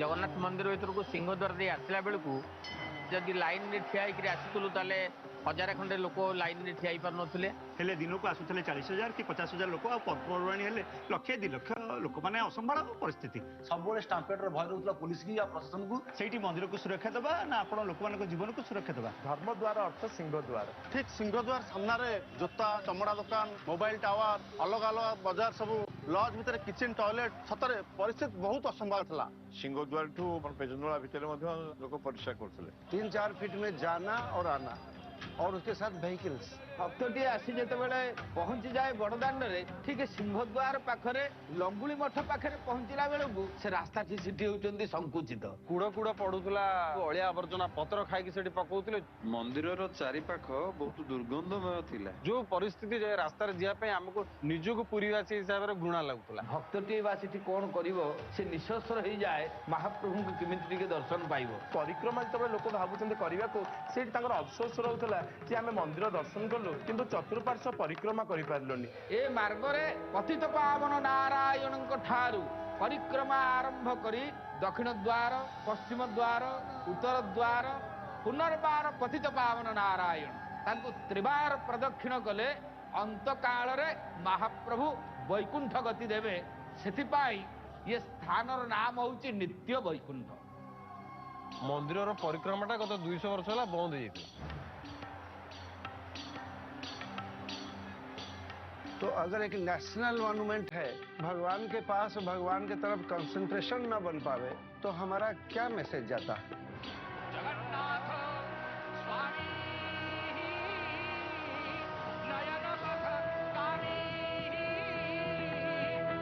जगन्नाथ मंदिर भीतर को सिंहद्वार दे आसला बेलू जदि लाइन रे ठिया होकर आसुलु ताले 1000 खंडे लोक लाइन रे ठिया पार नथिले हेले दिन को आसुले 40,000 कि 50,000 लोक आ पर्वपर्वाणी हेले लक्षे 2 लक्ष लोक माने असंभाळ परिस्थिति सब स्टाम्पेड भय रोला पुलिस की या प्रशासन को सेठी मंदिर को सुरक्षा देबा ना आपण लोक मानको जीवन को सुरक्षा देबा धर्म द्वार अर्थ सिंह द्वार ठीक सिंहद्वार सामने जोता चमड़ा दुकान मोबाइल टावर अलग अलग बाजार सब लज भितर किचन टॉयलेट सतरे परिस्थिति बहुत असंभाव था सिंहद्वार ठू पेजनवाला भितर लोक परिश्रा करते 3-4 फीट में जाना और आना और उसके साथ व्हीकल्स भक्तटी आसी जितेबाला पहुंची जाए बड़दाण्ड रे ठीक सिंहद्वार पाखरे लंगुली मठ पाखरे पहुंचला बेलू से रास्ता सीटी होती संकुचित कूड़ कूड़ पड़ूला अलिया आवर्जना पत्र खाई से पकाउले मंदिर चारिपाख बहुत दुर्गंधमय थिला जो परिस्थिति रास्तार जावाई आमको निजक पूरीवासी हिसाब से घृणा लगुला भक्तटी बा सेठी कौन करिवो से निशस्त्र हो जाए महाप्रभु को केमिति टिके दर्शन पाइबो परिक्रमा जो लोक भावुं करने को से अफसोस रोला कि आम मंदिर दर्शन कलु किंतु चतुर्पार्श्व परिक्रमा कर पार्लुनी ए मार्ग रे पतित पावन नारायण ठारू परिक्रमा आरंभ करी दक्षिण द्वार पश्चिम द्वार उत्तर द्वार पुनर्बार पतित पावन नारायण तांको त्रिबार प्रदक्षिण कले अंत काल रे महाप्रभु वैकुंठ गति देवे सेथिपाई ये स्थानर नाम होउची नित्य वैकुंठ मंदिर परिक्रमाटा गत 200 वर्ष है बंद हो तो अगर एक नेशनल मॉन्यूमेंट है भगवान के पास भगवान के तरफ कंसंट्रेशन न बन पावे तो हमारा क्या मैसेज जाता है जगन्नाथ स्वामी नयन पथगामी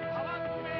भवतु मे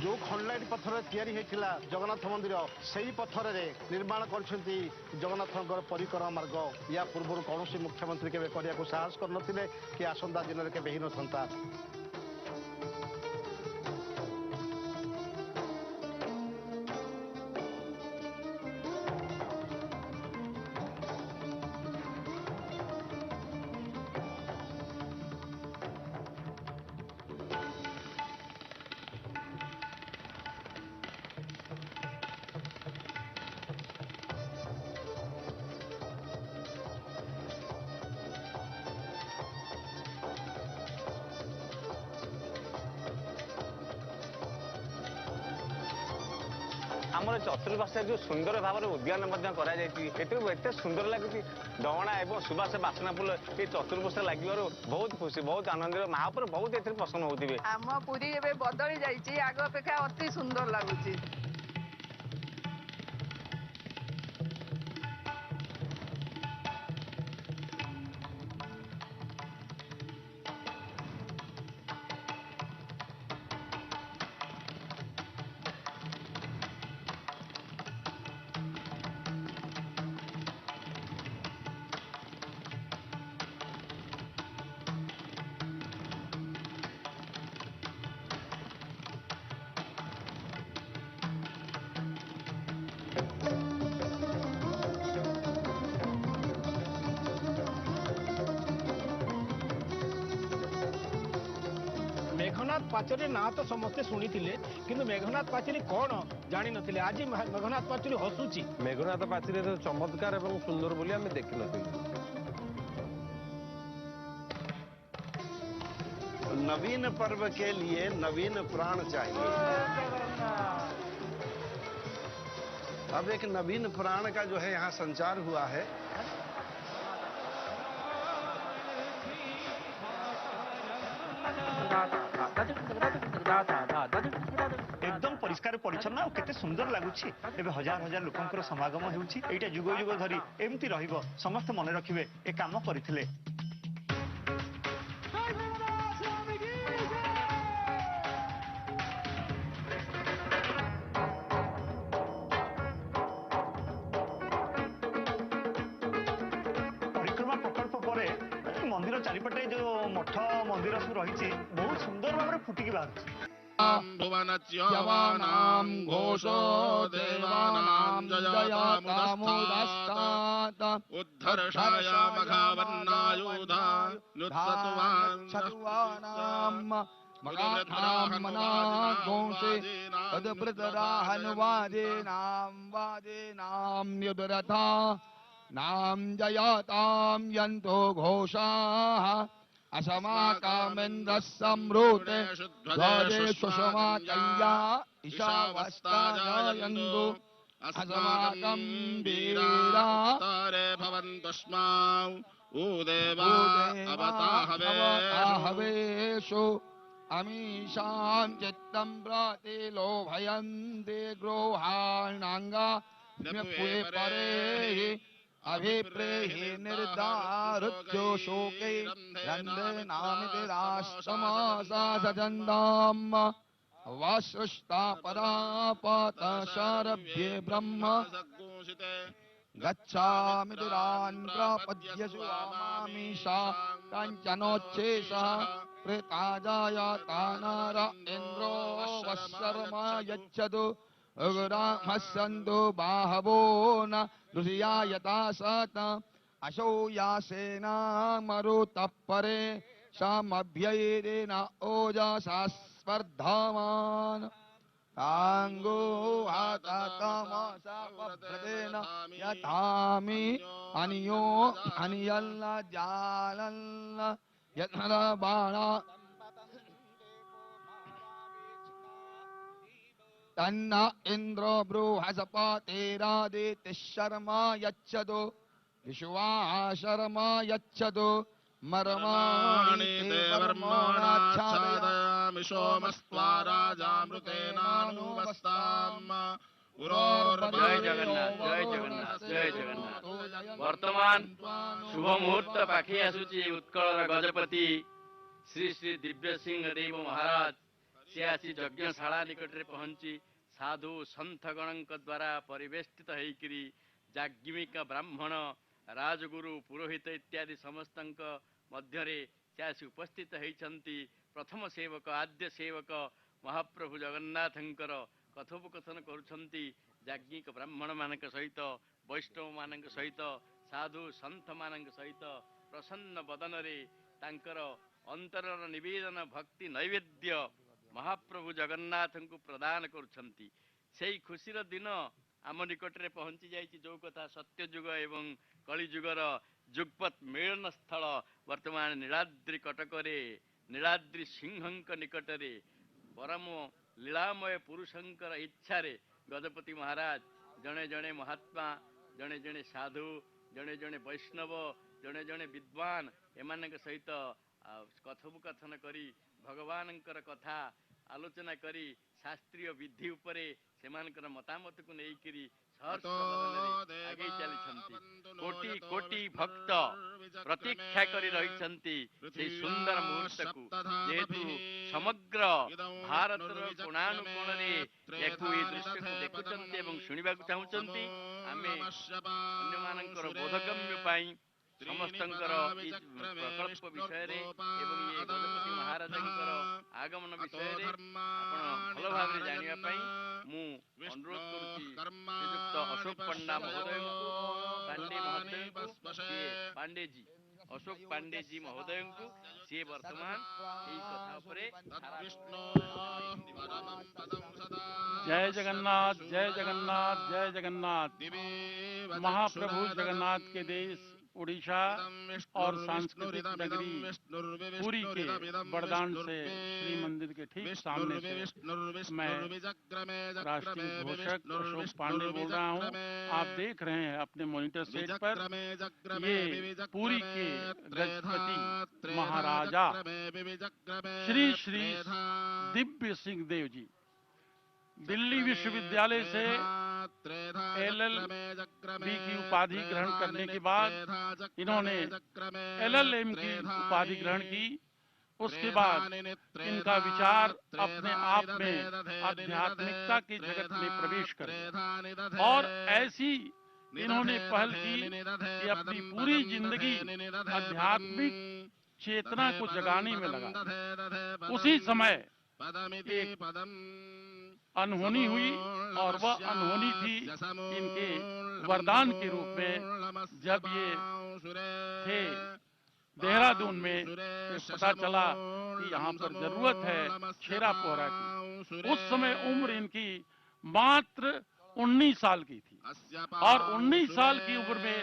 जो खंडलाइट पत्थर तैयारी होता जगन्नाथ मंदिर से ही पत्थर निर्माण कर जगन्नाथ परिक्रमा मार्ग या पूर्व कौन मुख्यमंत्री केवे करने को साहस करते कि आसंता दिन में केवे ही न था। ଆମର ଚତୁର୍ପାର୍ଶ୍ୱରେ ଯୋଉ ସୁନ୍ଦର ଭାବରେ ଉଦ୍ୟାନ ମଧ୍ୟ କରାଯାଇଛି ଏଥିରୁ ଏତେ ସୁନ୍ଦର ଲାଗୁଛି ଡଅଣା ଏବଂ ସୁବାସ ବାସ୍ନା ଫୁଲ ଏ ଚତୁର୍ପାର୍ଶ୍ୱରେ ଲାଗିବାରୁ ବହୁତ ଖୁସି ବହୁତ ଆନନ୍ଦିତ ମହାପ୍ରଭୁ ବହୁତ ଏଥିରେ ପ୍ରସନ୍ନ ହଉଥିବେ। ଆମ ପୁରୀ ଏବେ ବଦଳି ଯାଇଛି ଆଗ ଅପେକ୍ଷା ଅତି ସୁନ୍ଦର ଲାଗୁଛି। मेघनाथ पाचेरी ना तो समस्ते शुणी किंतु मेघनाथ पाचेरी कौन जानी नथिले आज मेघनाथ पाचेरी हसुची। मेघनाथ पाचेरी चमत्कार एवं सुंदर बोली आम देखी नवीन पर्व के लिए नवीन प्राण चाहिए। अब एक नवीन प्राण का जो है यहाँ संचार हुआ है। एकदम परिष्कार परिच्छन्न और केते सुंदर लगुछि एबे हजार हजार लोकंकर समागम हेउछि एटा जुग जुग धरी एमती रहिबो समस्त मन रखिबे ए काम करिथिले। परिक्रमा प्रकल्प परे मंदिर चारिपटे जो मठ मंदिर सब रही बहुत सुंदर भाव फुटिकी बाहर भुवनच्यवानां घोषो देवानां जयतामुदस्तात् उद्धर्षाय मघावर्णायुधा नुत्सत्वानां मगानां घोषे तद्वृतराहनुवादेनां वादेनां युधरथा नाम जयतां यन्तो घोषाः असमाकामेन्द्रः सम्रूते ध्वजे सुषमाकल्या ईशावस्ताजयन्तु असमाकं वीरा तारे भवन्तस्माउ उदेवा अवताहवेषु अमीशां चित्तं प्रतिलोभयन्ते ग्रोहाणाङ्गा पुए परे अभिप्रेहि निर्दारुद्यो शोके रन्ध्रनामिति राष्ट्रमासा सजन्ताम् वासृष्टा परापतशारभ्ये ब्रह्म गच्छामितिरान् प्रपद्यसु आमामीशा काञ्चनोच्चेषः प्रेताजायतानार इन्द्रो वःशर्मा यच्छतु उग्रामस्सन्तु बाहवो न दुर्या यथा सत अशो यासेना मरुतः परे सामभ्यैरेण ओजसा स्पर्धामान् काङ्गो हाततमसपभ्रतेन यथामि अनियो अनियल्ल जालल्ल यत्नरबाणा तन्न इन्द्रो बृहस्पतिरादितिः शर्मा यच्छतु विश्वा शर्मा यच्छतु मर्माणि ते वर्माणाच्छादयामि सोमस्त्वा राजामृतेनानुवस्ताम्। जय जगन्नाथ जय जगन्नाथ जय जगन्नाथ। वर्तमान शुभ मुहूर्त पाखी आसुची उत्कल गजपति श्री श्री दिव्य सिंह देव महाराज से आसी यज्ञशाला निकट में पहुंची साधु सन्थगण द्वारा परिवेष्टित होकरी जाग्मिक ब्राह्मण राजगुरु पुरोहित इत्यादि समस्त मध्य से आसी उपस्थित होती प्रथम सेवक आद्य सेवक महाप्रभु जगन्नाथंकर कथोपकथन करुछंती जाग्ञिक ब्राह्मण मानक सहित वैष्णव मानक सहित साधु सन्थ मानक सहित प्रसन्न बदन रे तांकर अंतरर निवेदन भक्ति नैवेद्य महाप्रभु जगन्नाथ को प्रदान करुछंती। सेई खुशीर दिन आम निकट में पहुंची जाइए जो कथा सत्ययुग एवं कलिजुगर जुगपत मिलन स्थल वर्तमान नीलाद्रि कटकरे नीलाद्रि सिंह निकट में परम लीलामय पुरुषंकर इच्छा गजपति महाराज जड़े जड़े महात्मा जड़े जड़े साधु जड़े जड़े वैष्णव जड़े जड़े विद्वान एमान सहित कथोपकथन करी भगवान कथा आलोचना करी शास्त्रीय विधि उपरे सेमानकर मतामत को लेकरी आगे चली कोटि कोटि भक्त प्रतीक्षा करी रही सुंदर मुहूर्त को जेहेतु समग्र भारत कोणानुकोण दृश्य को देखुंत एवं शुणा चाहूँगी आम अन्य बोधगम्य समस्तंकर प्रकल्प विषय रे एवं ये गजपति महाराज आगमन विषय रे भल भाव जाना मु अनुरोध करुच्ची अशोक पंडा महोदय पांडे जी अशोक पांडे जी महोदय को सी वर्तमान यही कथा उपरे जय जगन्नाथ जय जगन्नाथ जय जगन्नाथ। महाप्रभु जगन्नाथ के देश उड़ीसा और सांस्कृतिक नगरी पुरी के बरदान से श्री मंदिर के ठीक सामने से मैं राष्ट्रीय घोषक अशोक पांडे बोल रहा हूँ। आप देख रहे हैं अपने मॉनिटर सेट पर ये पुरी के गजपति महाराजा श्री श्री दिव्य सिंह देव जी दिल्ली विश्वविद्यालय से LLB की उपाधि ग्रहण करने के बाद इन्होंने LLM की उपाधि ग्रहण की। उसके बाद इनका विचार अपने आप में आध्यात्मिकता के जगत में प्रवेश कर और ऐसी इन्होंने पहल की कि अपनी पूरी जिंदगी आध्यात्मिक चेतना को जगाने में लगा। उसी समय एक अनहोनी हुई और वह अनहोनी थी इनके वरदान के रूप में जब ये थे देहरादून में पता चला कि यहाँ पर जरूरत है छेरा पोहरा की। उस समय उम्र इनकी मात्र 19 साल की थी और 19 साल की उम्र में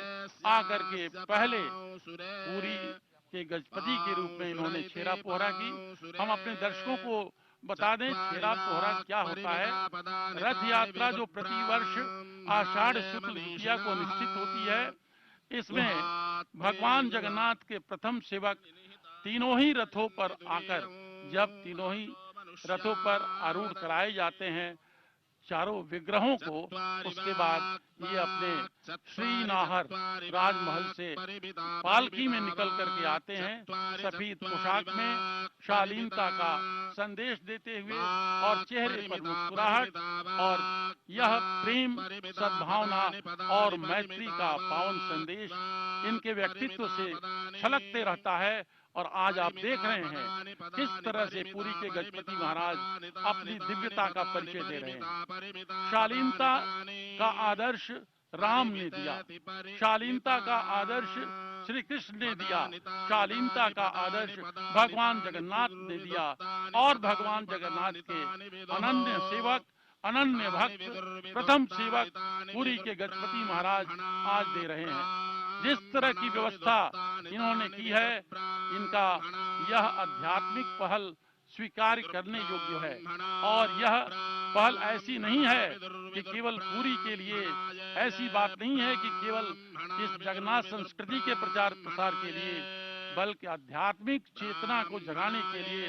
आकर के पहले पूरी के गजपति के रूप में इन्होंने छेरा पोहरा की। हम अपने दर्शकों को बता दें छेरा पोहरा क्या होता है। रथ यात्रा जो प्रतिवर्ष आषाढ़ शुक्ल द्वितीया को निश्चित होती है, इसमें भगवान जगन्नाथ के प्रथम सेवक तीनों ही रथों पर आकर जब तीनों ही रथों पर आरूढ़ कराए जाते हैं चारों विग्रहों को, उसके बाद ये अपने श्रीनाहर राजमहल से पालकी में निकल करके आते हैं सफेद पोशाक में, शालीनता का संदेश देते हुए और चेहरे पर मुस्कुराहट और यह प्रेम सद्भावना और मैत्री का पावन संदेश इनके व्यक्तित्व से छलकते रहता है। और आज आप देख रहे हैं किस तरह से पुरी के गजपति महाराज अपनी दिव्यता का परिचय दे रहे हैं। शालीनता का आदर्श राम ने दिया, शालीनता का आदर्श श्री कृष्ण ने दिया, शालीनता का आदर्श भगवान जगन्नाथ ने दिया और भगवान जगन्नाथ के अनन्य सेवक अनन्य भक्त प्रथम सेवक पुरी के गजपति महाराज आज दे रहे हैं। जिस तरह की व्यवस्था इन्होंने की है, इनका यह आध्यात्मिक पहल स्वीकार करने योग्य है और यह पहल ऐसी नहीं है कि केवल पुरी के लिए, ऐसी बात नहीं है कि केवल इस जगन्नाथ संस्कृति के प्रचार प्रसार के लिए, बल्कि आध्यात्मिक चेतना को जगाने के लिए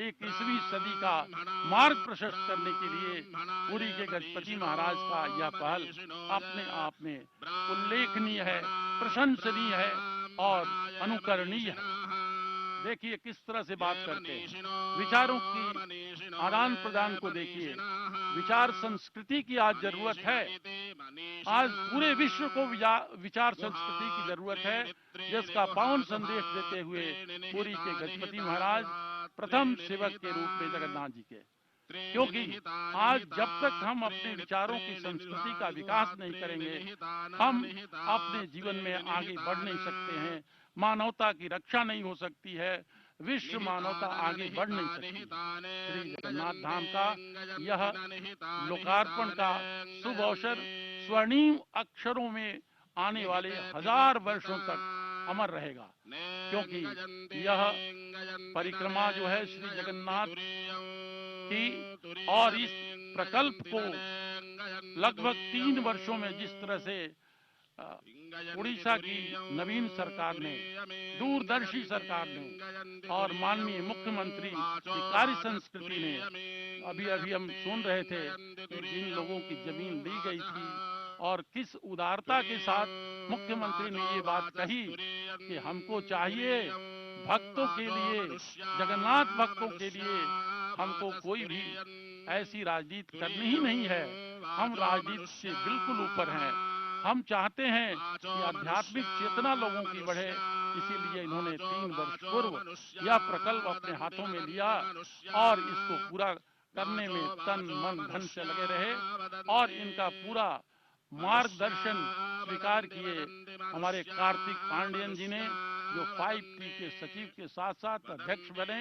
21वीं सदी का मार्ग प्रशस्त करने के लिए पुरी के गजपति महाराज का यह पहल अपने आप में उल्लेखनीय है, प्रशंसनीय है और अनुकरणीय है। देखिए किस तरह से बात करते हैं, विचारों की आदान प्रदान को देखिए। विचार संस्कृति की आज जरूरत है, आज पूरे विश्व को विचार संस्कृति की जरूरत है, जिसका पावन संदेश देते हुए पुरी के गजपति महाराज प्रथम सेवक के रूप में जगन्नाथ जी के। क्योंकि आज जब तक हम अपने विचारों की संस्कृति का विकास नहीं करेंगे, हम अपने जीवन में आगे बढ़ नहीं सकते हैं, मानवता की रक्षा नहीं हो सकती है, विश्व मानवता आगे बढ़ नहीं सकती। श्री जगन्नाथ धाम का यह लोकार्पण का शुभ अवसर स्वर्णिम अक्षरों में आने वाले 1000 वर्षों तक अमर रहेगा, क्योंकि यह परिक्रमा जो है श्री जगन्नाथ की और इस प्रकल्प को लगभग 3 वर्षों में जिस तरह से उड़ीसा की नवीन सरकार ने, दूरदर्शी सरकार ने और माननीय मुख्यमंत्री की कार्य संस्कृति ने, अभी अभी हम सुन रहे थे कि जिन लोगों की जमीन ली गई थी और किस उदारता के साथ मुख्यमंत्री ने ये बात कही कि हमको चाहिए भक्तों के लिए, जगन्नाथ भक्तों के लिए हमको कोई भी ऐसी राजनीति करनी ही नहीं है, हम राजनीति से बिल्कुल ऊपर हैं। हम चाहते हैं कि आध्यात्मिक चेतना लोगों की बढ़े, इसीलिए इन्होंने 3 वर्ष पूर्व यह प्रकल्प अपने हाथों में लिया और इसको पूरा करने में तन मन धन से लगे रहे और इनका पूरा मार्गदर्शन स्वीकार किए हमारे कार्तिक पांडेयन जी ने, जो 5T के सचिव के साथ साथ अध्यक्ष बने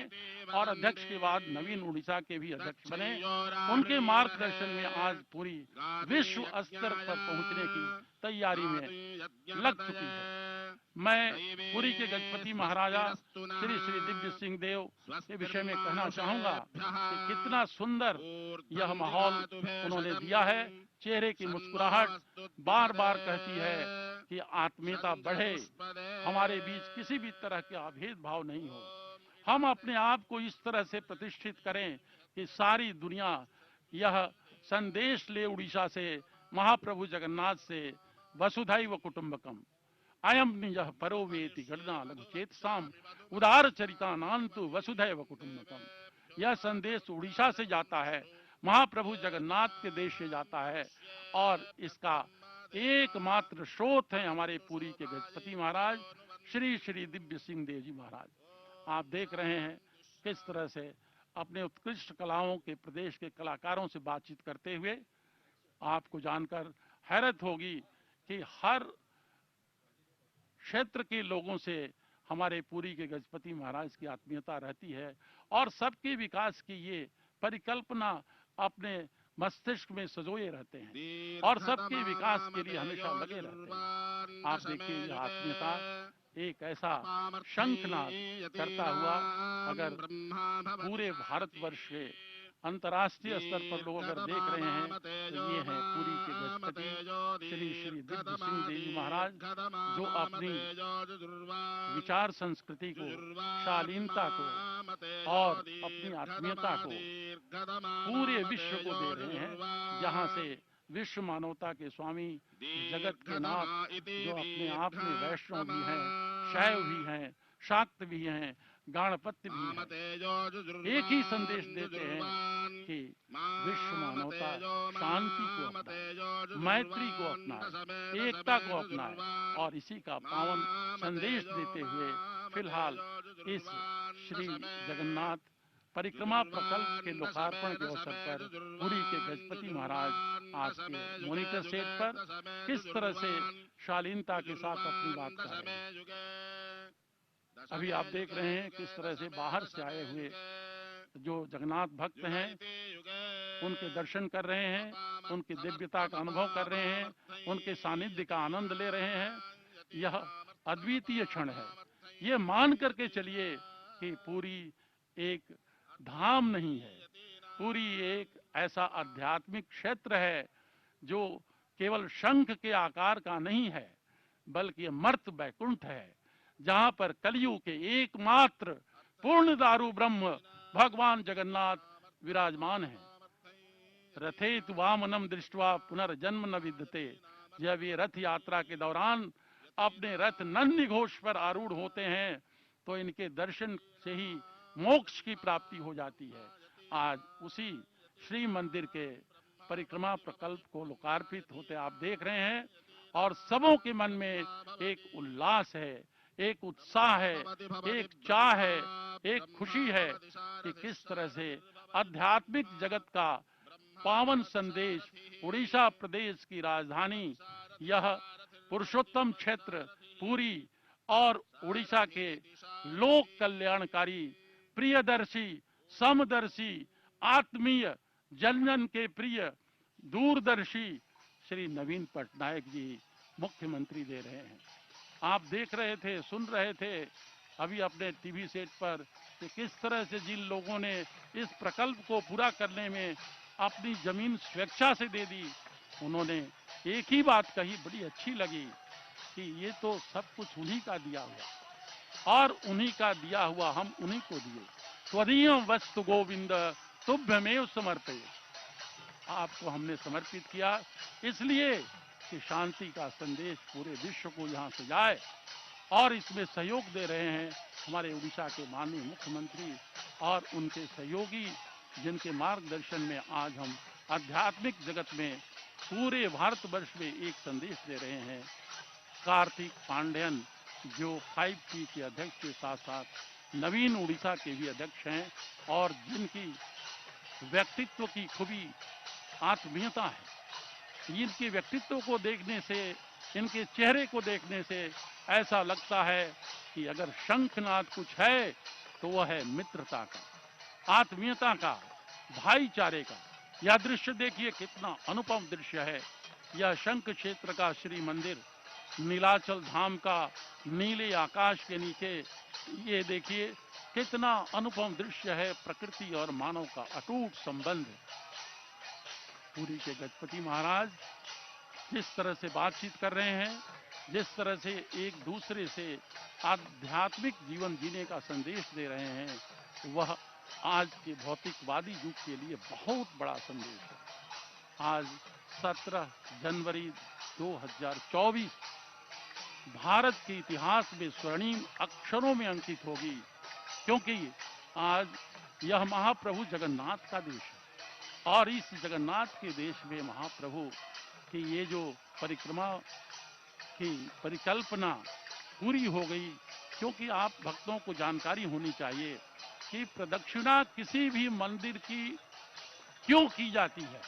और अध्यक्ष के बाद नवीन उड़ीसा के भी अध्यक्ष बने। उनके मार्गदर्शन में आज पूरी विश्व स्तर पर पहुंचने की तैयारी में लग चुकी है। मैं पुरी के गजपति महाराजा श्री श्री दिव्य सिंह देव के विषय में कहना चाहूंगा कि कितना सुंदर यह माहौल उन्होंने दिया है। चेहरे की मुस्कुराहट बार बार कहती है कि आत्मीयता बढ़े, हमारे बीच किसी भी तरह का भेदभाव नहीं हो। हम अपने आप को इस तरह से प्रतिष्ठित करें कि सारी दुनिया यह संदेश ले उड़ीसा से, महाप्रभु जगन्नाथ से, वसुधैव कुटुंबकम अयम निजः परो वेति गणना लघु चेतसाम उदार चरितानांतु वसुधैव कुटुंबकम। यह संदेश उड़ीसा से जाता है, महाप्रभु जगन्नाथ के देश से जाता है और इसका एकमात्र स्रोत है हमारे पुरी के गजपति महाराज श्री श्री दिव्य सिंह देव जी महाराज। आप देख रहे हैं किस तरह से अपने उत्कृष्ट कलाओं के प्रदेश के कलाकारों से बातचीत करते हुए आपको जानकर हैरत होगी कि हर क्षेत्र के लोगों से हमारे पुरी के गजपति महाराज की आत्मीयता रहती है और सबके विकास की ये परिकल्पना अपने मस्तिष्क में सजोए रहते हैं और सबके विकास के लिए हमेशा लगे रहते हैं। आप देखिए यह आत्मीयता एक ऐसा शंखनाद करता हुआ अगर पूरे भारतवर्ष के अंतर्राष्ट्रीय स्तर पर लोग अगर देख रहे हैं तो ये हैं पुरी के गजपति श्री श्री दिव्य सिंह देव महाराज, जो अपनी विचार संस्कृति को, शालीनता को और अपनी आत्मीयता को पूरे विश्व को दे रहे हैं, जहां से विश्व मानवता के स्वामी, जगत के नाथ, जो अपने आप में वैष्णव भी हैं, शैव भी हैं, शाक्त भी हैं, गणपति भी हैं, एक ही संदेश देते हैं कि विश्व मानवता शांति को अपनाए, मैत्री को अपनाए, एकता को अपनाए और इसी का पावन संदेश देते हुए फिलहाल इस श्री जगन्नाथ परिक्रमा प्रकल्प के लोकार्पण के अवसर पर पुरी के गजपति महाराज आज के मॉनिटर सेट पर किस तरह से शालीनता के साथ अपनी बात कर रहे हैं। अभी आप देख रहे हैं किस तरह से बाहर से आए हुए जो जगन्नाथ भक्त हैं उनके दर्शन कर रहे हैं, उनकी दिव्यता का अनुभव कर रहे हैं, उनके सानिध्य का आनंद ले रहे हैं। यह अद्वितीय क्षण है। ये मान करके चलिए कि पुरी एक धाम नहीं है, पुरी एक ऐसा आध्यात्मिक क्षेत्र है जो केवल शंख के आकार का नहीं है, बल्कि मर्त वैकुंठ है, जहां पर कलियुग के एकमात्र पूर्ण दारू ब्रह्म भगवान जगन्नाथ विराजमान है। रथेत वामनम दृष्टवा पुनर्जन्म न विद्यते। जब ये रथ यात्रा के दौरान अपने रथ नंदी घोष पर आरूढ़ होते हैं तो इनके दर्शन से ही मोक्ष की प्राप्ति हो जाती है। आज उसी श्री मंदिर के परिक्रमा प्रकल्प को लोकार्पित होते आप देख रहे हैं और सबों के मन में एक उल्लास है, एक उत्साह है, एक चाह है, एक खुशी है कि किस तरह से आध्यात्मिक जगत का पावन संदेश उड़ीसा प्रदेश की राजधानी यह पुरुषोत्तम क्षेत्र पुरी और उड़ीसा के लोक कल्याणकारी, प्रियदर्शी, समदर्शी, आत्मीय, जन जन के प्रिय, दूरदर्शी श्री नवीन पटनायक जी मुख्यमंत्री दे रहे हैं। आप देख रहे थे, सुन रहे थे अभी अपने टीवी सेट पर कि किस तरह से जिन लोगों ने इस प्रकल्प को पूरा करने में अपनी जमीन स्वेच्छा से दे दी, उन्होंने एक ही बात कही, बड़ी अच्छी लगी कि ये तो सब कुछ उन्हीं का दिया हुआ और उन्हीं का दिया हुआ हम उन्हीं को दिए। त्वदीय वस्तु गोविंद तुभ्यमेव समर्पये, आपको हमने समर्पित किया इसलिए कि शांति का संदेश पूरे विश्व को यहाँ से जाए। और इसमें सहयोग दे रहे हैं हमारे उड़ीसा के माननीय मुख्यमंत्री और उनके सहयोगी, जिनके मार्गदर्शन में आज हम आध्यात्मिक जगत में पूरे भारतवर्ष में एक संदेश दे रहे हैं। कार्तिक पांडेयन जो 5T के अध्यक्ष के साथ साथ नवीन उड़ीसा के भी अध्यक्ष हैं और जिनकी व्यक्तित्व की खूबी आत्मीयता है। इनके व्यक्तित्व को देखने से, इनके चेहरे को देखने से ऐसा लगता है कि अगर शंखनाद कुछ है तो वह है मित्रता का, आत्मीयता का, भाईचारे का। यह दृश्य देखिए कितना अनुपम दृश्य है। यह शंख क्षेत्र का श्री मंदिर, नीलाचल धाम का नीले आकाश के नीचे, ये देखिए कितना अनुपम दृश्य है। प्रकृति और मानव का अटूट संबंध। पुरी के गजपति महाराज जिस तरह से बातचीत कर रहे हैं, जिस तरह से एक दूसरे से आध्यात्मिक जीवन जीने का संदेश दे रहे हैं, वह आज के भौतिकवादी युग के लिए बहुत बड़ा संदेश है। आज 17 जनवरी 2024 भारत के इतिहास में स्वर्णिम अक्षरों में अंकित होगी, क्योंकि आज यह महाप्रभु जगन्नाथ का देश है। और इस जगन्नाथ के देश में महाप्रभु की ये जो परिक्रमा की परिकल्पना पूरी हो गई। क्योंकि आप भक्तों को जानकारी होनी चाहिए कि प्रदक्षिणा किसी भी मंदिर की क्यों की जाती है।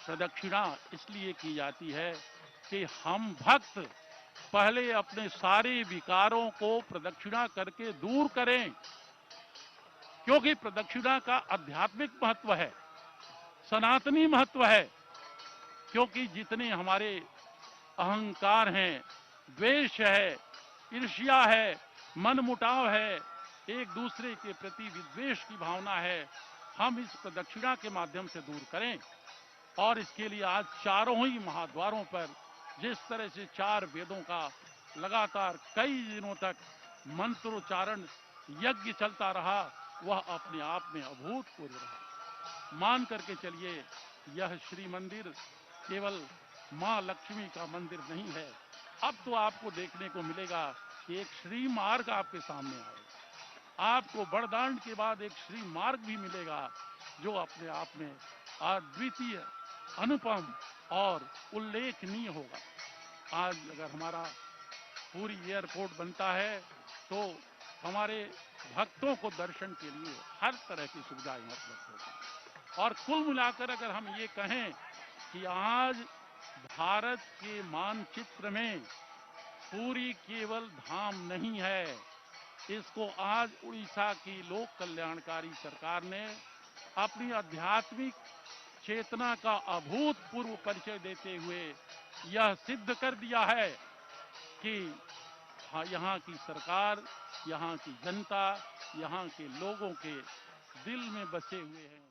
प्रदक्षिणा इसलिए की जाती है कि हम भक्त पहले अपने सारे विकारों को प्रदक्षिणा करके दूर करें, क्योंकि प्रदक्षिणा का आध्यात्मिक महत्व है, सनातनी महत्व है। क्योंकि जितने हमारे अहंकार हैं, द्वेष है, ईर्ष्या है, मनमुटाव है, एक दूसरे के प्रति विद्वेष की भावना है, हम इस प्रदक्षिणा के माध्यम से दूर करें। और इसके लिए आज चारों ही महाद्वारों पर जिस तरह से 4 वेदों का लगातार कई दिनों तक मंत्रोच्चारण यज्ञ चलता रहा, वह अपने आप में अभूतपूर्व रहा। मान करके चलिए, यह श्री मंदिर केवल मां लक्ष्मी का मंदिर नहीं है। अब तो आपको देखने को मिलेगा कि एक श्री मार्ग आपके सामने आएगा। आपको बड़दांड के बाद एक श्री मार्ग भी मिलेगा, जो अपने आप में अद्वितीय, अनुपम और उल्लेखनीय होगा। आज अगर हमारा पूरी एयरपोर्ट बनता है तो हमारे भक्तों को दर्शन के लिए हर तरह की सुविधाएं उपलब्ध होगी। और कुल मिलाकर अगर हम ये कहें कि आज भारत के मानचित्र में पूरी केवल धाम नहीं है, इसको आज उड़ीसा की लोक कल्याणकारी सरकार ने अपनी आध्यात्मिक चेतना का अभूतपूर्व परिचय देते हुए यह सिद्ध कर दिया है कि यहाँ की सरकार, यहाँ की जनता, यहाँ के लोगों के दिल में बसे हुए हैं।